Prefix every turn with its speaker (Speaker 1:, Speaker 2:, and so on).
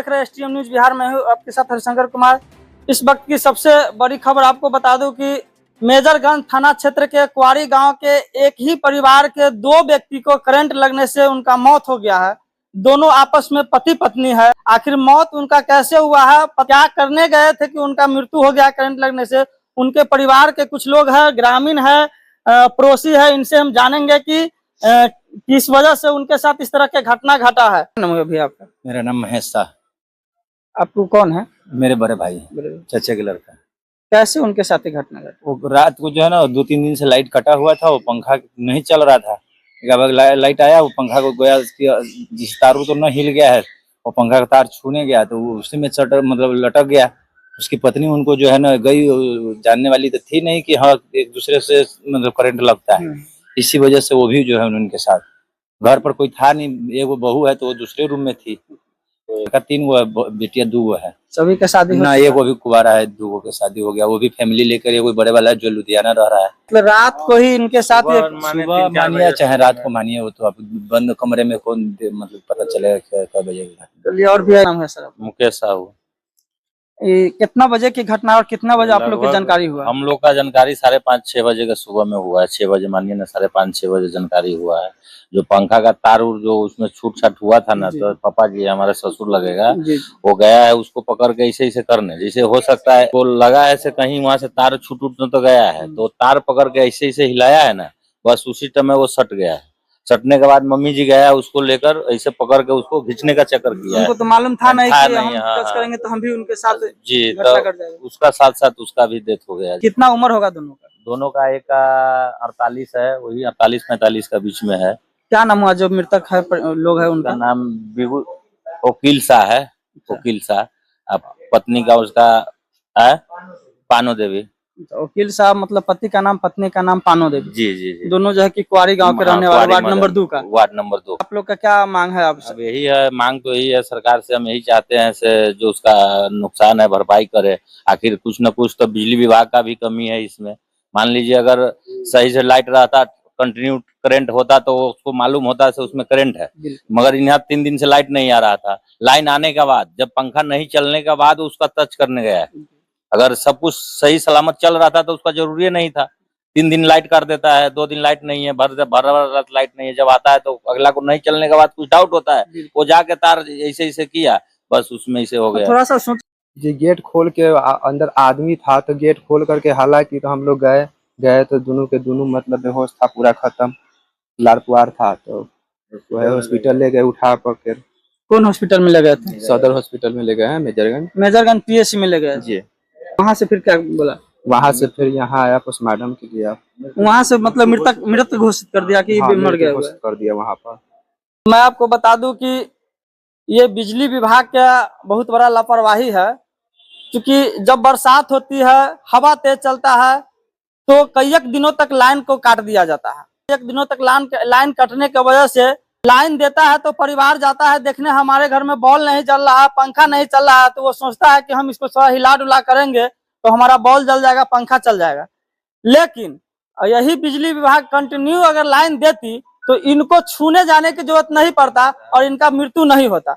Speaker 1: देख रहे हैं एसटीएम न्यूज बिहार में हूँ आपके साथ हरिशंकर कुमार। इस वक्त की सबसे बड़ी खबर आपको बता दूं कि मेजरगंज थाना क्षेत्र के कुआरी गांव के एक ही परिवार के दो व्यक्ति को करंट लगने से उनका मौत हो गया है। दोनों आपस में पति पत्नी है। आखिर मौत उनका कैसे हुआ है, क्या करने गए थे कि उनका मृत्यु हो गया करंट लगने से, उनके परिवार के कुछ लोग हैं, ग्रामीण है, पड़ोसी है, इनसे हम जानेंगे कि किस वजह से उनके साथ इस तरह के घटना घटा है। अभी आपका?
Speaker 2: मेरा नाम महेश शाह।
Speaker 1: आपको कौन है?
Speaker 2: मेरे बड़े भाई, चाचा के लड़का।
Speaker 1: कैसे उनके साथ ही घटना घटी?
Speaker 2: वो रात को जो है ना 2-3 दिन से लाइट कटा हुआ था, वो पंखा नहीं चल रहा था। लाइट आया, वो पंखा को गया, जिस तारू तो न हिल गया है, वो पंखा का तार छूने गया तो वो उसी में मतलब लटक गया। उसकी पत्नी उनको जो है ना गई, जानने वाली तो थी नहीं कि हाँ एक दूसरे से मतलब करंट लगता है। इसी वजह से वो भी जो है उनके साथ, घर पर कोई था नहीं, एगो बहू है तो वो दूसरे रूम में थी। 3 गो बेटिया 2 गो है।
Speaker 1: सभी का शादी
Speaker 2: ना, एगो भी कुवारा है, 2 गो के शादी हो गया, वो भी फैमिली लेकर। एगो बड़े वाला जो लुधियाना रह रहा है।
Speaker 1: मतलब रात को ही इनके साथ
Speaker 2: सुबह मानिए चाहे रात को मानिए, वो तो आप बंद कमरे में कौन मतलब पता चलेगा क्या बजेगा।
Speaker 1: चलिए, और भी नाम है सर?
Speaker 2: मुकेश साहू।
Speaker 1: कितना बजे की घटना और कितना बजे आप लोग की जानकारी हुआ?
Speaker 2: हम लोग का जानकारी 5:30-6 बजे का सुबह में हुआ है। 6 बजे मानिए ना, 5:30-6 बजे जानकारी हुआ है। जो पंखा का तार जो उसमें छूट छाट हुआ था ना, तो पापा जी हमारे ससुर लगेगा, वो गया है उसको पकड़ के ऐसे करने, जैसे हो सकता है वो लगा ऐसे कहीं वहां से तार छूट तो गया है, तो तार पकड़ के ऐसे हिलाया है ना, बस उसी टाइम वो सट गया है। सटने के बाद मम्मी जी गया उसको लेकर ऐसे पकड़ के उसको खींचने का चक्कर किया है।
Speaker 1: उनको तो मालूम था नहीं कि हम टच करेंगे तो हम भी उनके साथ
Speaker 2: जी, तो उसका साथ उसका भी डेथ हो गया।
Speaker 1: कितना उम्र होगा दोनों का?
Speaker 2: दोनों का एक का 48 है, वही 48-45 का बीच में है।
Speaker 1: क्या नाम हुआ जो मृतक है लोग है उनका?
Speaker 2: नाम वकील शाह है, वकील शाह। पत्नी का उसका है पानो देवी।
Speaker 1: वकील साहब मतलब पति का नाम, पत्नी का नाम पानो देवी।
Speaker 2: जी।
Speaker 1: दोनों जो है कि कुआरी गांव के रहने वाले, वार्ड नंबर 2 का।
Speaker 2: Ward number 2।
Speaker 1: आप लोग का क्या मांग है आपसे?
Speaker 2: अब यही है, मांग तो यही है, सरकार से हम यही चाहते हैं से जो उसका नुकसान है भरपाई करे। आखिर कुछ न कुछ तो बिजली विभाग का भी कमी है इसमें। मान लीजिए अगर सही से लाइट रहता, कंटिन्यू करंट होता तो उसको मालूम होता है उसमें करंट है, मगर यहाँ 3 दिन से लाइट नहीं आ रहा था। लाइन आने के बाद, जब पंखा नहीं चलने के बाद उसका टच करने गया है। अगर सब कुछ सही सलामत चल रहा था तो उसका जरूरी नहीं था। 3 दिन लाइट कर देता है, 2 दिन लाइट नहीं है, भर रात लाइट नहीं है। जब आता है तो अगला को नहीं चलने के बाद कुछ डाउट होता है, वो जाके तार ऐसे किया, बस उसमें से हो गया।
Speaker 1: थोड़ा सा सोच
Speaker 3: जी, गेट खोल के अंदर आदमी था तो गेट खोल करके हालांकि तो हम लोग गए तो दोनों के दोनों मतलब बेहोश था, पूरा खत्म, लार पुआर था। तो हॉस्पिटल ले गए उठा कर।
Speaker 1: कौन हॉस्पिटल में ले गए थे?
Speaker 3: सदर हॉस्पिटल में ले गए हैं, मेजरगंज
Speaker 1: पीएससी में ले गए जी। वहाँ से फिर क्या बोला?
Speaker 3: वहाँ से फिर यहाँ आया पोस्टमार्टम के लिए।
Speaker 1: वहाँ से मतलब मृत घोषित कर दिया कि मर गया,
Speaker 3: घोषित कर दिया वहाँ पर।
Speaker 1: मैं आपको बता दूं कि ये बिजली विभाग का बहुत बड़ा लापरवाही है, क्योंकि जब बरसात होती है, हवा तेज चलता है, तो कई दिनों तक लाइन को काट दिया जाता है। एक दिनों तक लाइन कटने की वजह से लाइन देता है तो परिवार जाता है देखने, हमारे घर में बॉल नहीं चल रहा है, पंखा नहीं चल रहा है, तो वो सोचता है कि हम इसको थोड़ा हिला डुला करेंगे तो हमारा बॉल जल जाएगा, पंखा चल जाएगा। लेकिन यही बिजली विभाग कंटिन्यू अगर लाइन देती तो इनको छूने जाने की जरूरत नहीं पड़ता और इनका मृत्यु नहीं होता।